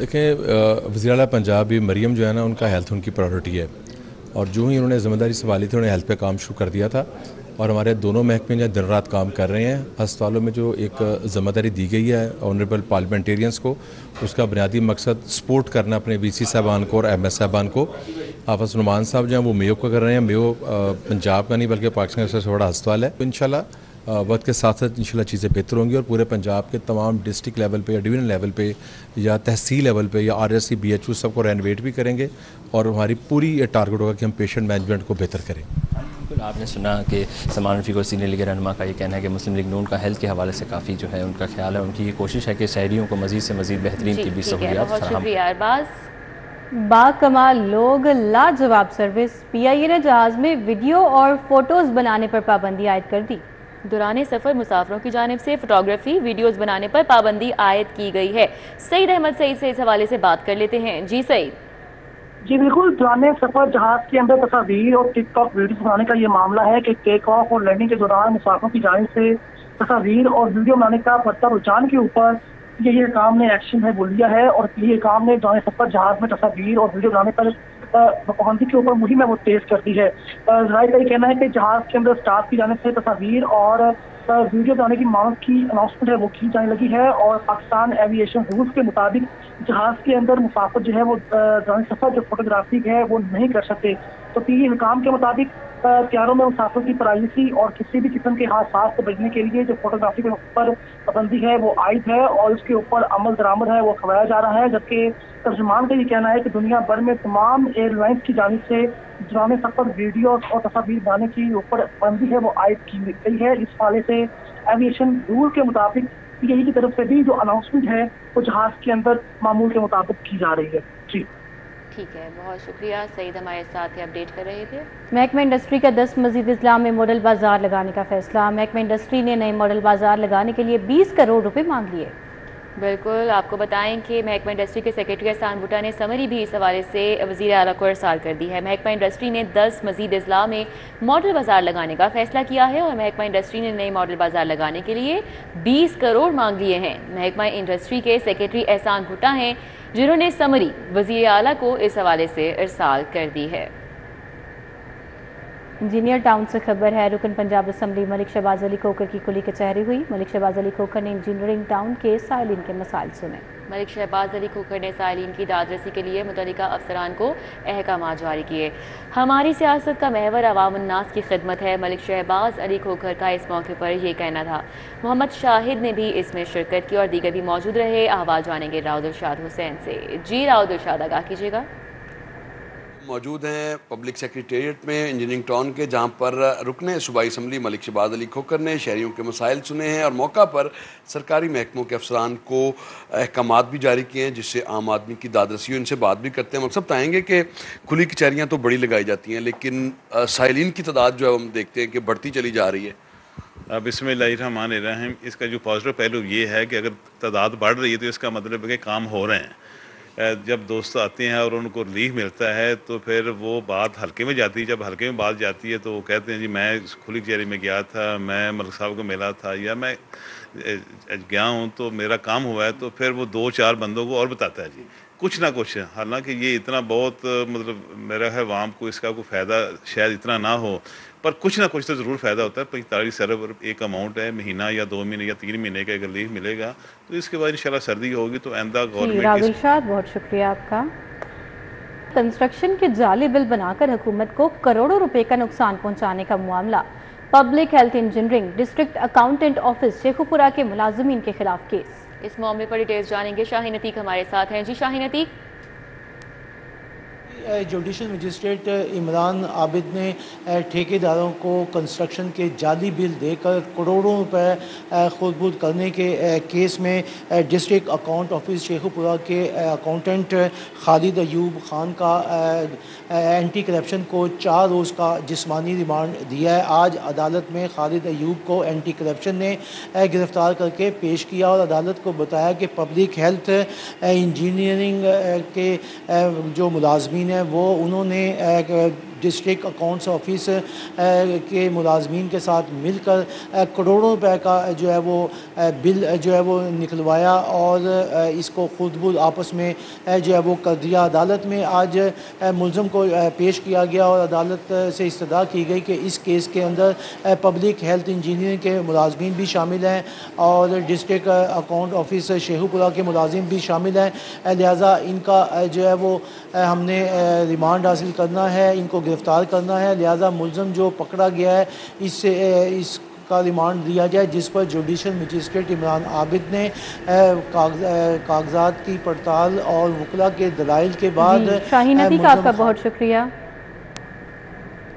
دیکھیں وزیر اعلیٰ پنجاب مریم جو ہے نا، ان کا ہیلتھ ان کی پرائیورٹی ہے، اور جو ہی انہوں نے ذمہ داری سنبھالی تھی انہوں نے ہیلتھ پہ کام شروع کر دیا تھا، اور ہمارے دونوں محکمے جو دن رات کام کر رہے ہیں ہسپتالوں میں۔ جو ایک ذمہ داری دی گئی ہے آنریبل پارلیمنٹیرینس کو، اس کا بنیادی مقصد سپورٹ کرنا اپنے وی سی صاحبان کو اور ایم ایس صاحبان کو۔ حافظ نعمان صاحب جو ہیں وہ میو کو کر رہے ہیں، میو پنجاب کا نہیں بلکہ پاکستان کا سب سے بڑا ہسپتال ہے۔ انشاءاللہ وقت کے ساتھ ساتھ انشاءاللہ چیزیں بہتر ہوں گی، اور پورے پنجاب کے تمام ڈسٹرکٹ لیول پہ یا ڈویژن لیول پہ یا تحصیل لیول پہ یا RSC BHO سب کو رینویٹ بھی کریں گے، اور ہماری پوری یہ ٹارگٹ ہوگا کہ ہم پیشنٹ مینجمنٹ کو بہتر کریں۔ بالکل، آپ نے سنا کہ سلمان رفیق اور سینئر لیگ رہنما کا یہ کہنا ہے کہ مسلم لیگ نون کا ہیلتھ کے حوالے سے کافی جو ہے ان کا خیال ہے، ان کی یہ کوشش ہے کہ شہریوں کو مزید سے مزید بہترین طبی سہولیات بہت فراہم۔ شکریہ ارباز۔ با کمال لوگ، لاجواب سروس۔ PIA نے جہاز میں ویڈیو اور فوٹوز بنانے پر پابندی عائد کر دی۔ دوران سفر مسافروں کی جانب سے فوٹوگرافی ویڈیوز بنانے پر پابندی عائد کی گئی ہے۔ سعید احمد سعید سے اس حوالے سے بات کر لیتے ہیں۔ جی سعید۔ جی بالکل، دوران سفر جہاز کے اندر تصاویر اور ٹک ٹاک ویڈیوز بنانے کا یہ معاملہ ہے کہ ٹیک آف اور لینڈنگ کے دوران مسافروں کی جانب سے تصاویر اور ویڈیو بنانے کا بڑھتا رجحان کے اوپر یہ کام نے ایکشن ہے وہ لیا ہے، اور یہ کام نے دوران سفر جہاز میں تصاویر اور ویڈیو بنانے پر پابندی کے اوپر مہم ہے وہ تیز کر دی ہے۔ ذرائع کا یہ کہنا ہے کہ جہاز کے اندر اسٹاف کی جانب سے تصاویر اور ویڈیو بنانے کی مانگ کی اناؤنسمنٹ ہے وہ کی جانے لگی ہے، اور پاکستان ایویشن رولز کے مطابق جہاز کے اندر مسافر جو ہے وہ دوران سفر جو فوٹوگرافی ہے وہ نہیں کر سکتے۔ تو PIA حکام کے مطابق طیاروں میں مسافر کی پرائیویسی اور کسی بھی قسم کے حادثات سے بچنے کے لیے جو فوٹوگرافی کے اوپر پابندی ہے وہ عائد ہے، اور اس کے اوپر عمل درآمد ہے وہ کروایا جا رہا ہے، جبکہ ترجمان کا یہ کہنا ہے کہ دنیا بھر میں تمام ایئر لائنس کی جانب سے دوران سفر ویڈیو اور تصاویر بنانے کی اوپر پابندی ہے وہ عائد کی گئی ہے۔ اس حوالے سے ایویشن رول کے مطابق PIA کی طرف سے بھی جو اناؤنسمنٹ ہے وہ جہاز کے اندر معمول کے مطابق کی جا رہی ہے۔ جی ٹھیک ہے، بہت شکریہ سعید، ہمارے ساتھ اپڈیٹ کر رہے تھے۔ محکمہ انڈسٹری کا 10 مزید اضلاع میں ماڈل بازار لگانے کا فیصلہ۔ محکمہ انڈسٹری نے نئے ماڈل بازار لگانے کے لیے 20 کروڑ روپے مانگ لیے۔ بالکل، آپ کو بتائیں کہ محکمہ انڈسٹری کے سیکرٹری احسان بھٹا نے سمری بھی اس حوالے سے وزیر اعلیٰ کو ارسال کر دی ہے۔ محکمہ انڈسٹری نے 10 مزید اضلاع میں ماڈل بازار لگانے کا فیصلہ کیا ہے، اور محکمہ انڈسٹری نے نئے ماڈل بازار لگانے کے لیے 20 کروڑ مانگ لیے ہیں۔ محکمہ انڈسٹری کے سیکرٹری احسان بھٹا ہیں جنہوں نے سمری وزیر اعلیٰ کو اس حوالے سے ارسال کر دی ہے۔ انجینئر ٹاؤن سے خبر ہے، رکن پنجاب اسمبلی ملک شہباز علی کھوکھر کی کھلی کچہری ہوئی۔ ملک شہباز علی کھوکھر نے انجینئرنگ ٹاؤن کے سائلین کے مسائل سنے۔ ملک شہباز علی کھوکھر نے سائلین کی داد رسی کے لیے متعلقہ افسران کو احکامات جاری کیے۔ ہماری سیاست کا محور عوام الناس کی خدمت ہے، ملک شہباز علی کھوکھر کا اس موقع پر یہ کہنا تھا۔ محمد شاہد نے بھی اس میں شرکت کی اور دیگر بھی موجود رہے۔ احوال جانیں گے راؤد ارشاد حسین سے۔ جی راؤد ارشاد، آگاہ کیجیے گا۔ موجود ہیں پبلک سیکریٹریٹ میں انجینئرنگ ٹاؤن کے، جہاں پر رکن صوبائی اسمبلی ملک شہباز علی کھوکھر نے شہریوں کے مسائل سنے ہیں اور موقع پر سرکاری محکموں کے افسران کو احکامات بھی جاری کیے ہیں، جس سے عام آدمی کی داد رسی ہو۔ ان سے بات بھی کرتے ہیں۔ مقصد بتائیں گے کہ کھلی کچہریاں تو بڑی لگائی جاتی ہیں، لیکن سائلین کی تعداد جو ہے ہم دیکھتے ہیں کہ بڑھتی چلی جا رہی ہے۔ بسم اللہ الرحمن الرحیم۔ اس کا جو پازیٹیو پہلو یہ ہے کہ اگر تعداد بڑھ رہی ہے تو اس کا مطلب ہے کہ کام ہو رہے ہیں۔ جب دوست آتے ہیں اور ان کو ریلیف ملتا ہے تو پھر وہ بات حلقے میں جاتی ہے۔ جب حلقے میں بات جاتی ہے تو وہ کہتے ہیں جی میں کھلی کچہری میں گیا تھا، میں ملک صاحب کو ملا تھا، یا میں گیا ہوں تو میرا کام ہوا ہے، تو پھر وہ 2-4 بندوں کو اور بتاتا ہے جی کچھ نہ کچھ۔ حالانکہ یہ اتنا بہت مطلب میرا ہے عوام کو اس کا کوئی فائدہ شاید اتنا نہ ہو، پر کچھ نہ کچھ تو ضرور فائدہ ہوتا ہے۔ 45 ارب ایک اماؤنٹ ہے، مہینہ یا 2 مہینے یا 3 مہینے کا اگر ریلیف ملے گا تو اس کے بعد انشاءاللہ سردی ہوگی تو آئندہ گورنمنٹ راؤد ارشاد، بہت شکریہ آپ کا۔ کنسٹرکشن کے جعلی بل بنا کر حکومت کو کروڑوں روپے کا نقصان پہنچانے کا معاملہ۔ Public health engineering district accountant office Shekau پورہ کے ملازمین کے خلاف کیس۔ اس معاملے پر ڈیٹیلز جانیں گے، شاہین عتیق ہمارے ساتھ ہیں۔ جی شاہین عتیق۔ جوڈیشل مجسٹریٹ عمران عابد نے ٹھیکیداروں کو کنسٹرکشن کے جعلی بل دے کر کروڑوں روپے خود بود کرنے کے کیس میں ڈسٹرکٹ اکاؤنٹ آفس شیخو پورہ کے اکاؤنٹنٹ خالد ایوب خان کا اینٹی کرپشن کو 4 روز کا جسمانی ریمانڈ دیا ہے۔ آج عدالت میں خالد ایوب کو اینٹی کرپشن نے گرفتار کر کے پیش کیا اور عدالت کو بتایا کہ پبلک ہیلتھ انجینئرنگ کے جو ملازمین ہیں وہ انہوں نے ڈسٹرکٹ اکاؤنٹس آفس کے ملازمین کے ساتھ مل کر کروڑوں روپے کا جو ہے وہ بل جو ہے وہ نکلوایا اور اس کو خود بود آپس میں جو ہے وہ کر دیا. عدالت میں آج ملزم کو پیش کیا گیا اور عدالت سے استدعا کی گئی کہ اس کیس کے اندر پبلک ہیلتھ انجینئرنگ کے ملازمین بھی شامل ہیں اور ڈسٹرکٹ اکاؤنٹ آفس شیخو پورہ کے ملازم بھی شامل ہیں, لہٰذا ان کا جو ہے وہ ہم نے ریمانڈ حاصل کرنا ہے, ان کو گرفتار کرنا ہے. لہٰذا ملزم جو پکڑا گیا ہے اس کا ریمانڈ دیا جائے, جس پر جوڈیشل مجسٹریٹ عمران عابد نے کاغذات کی پڑتال اور وکلا کے دلائل کے بعد شاہین عتیق آپ کا بہت شکریہ.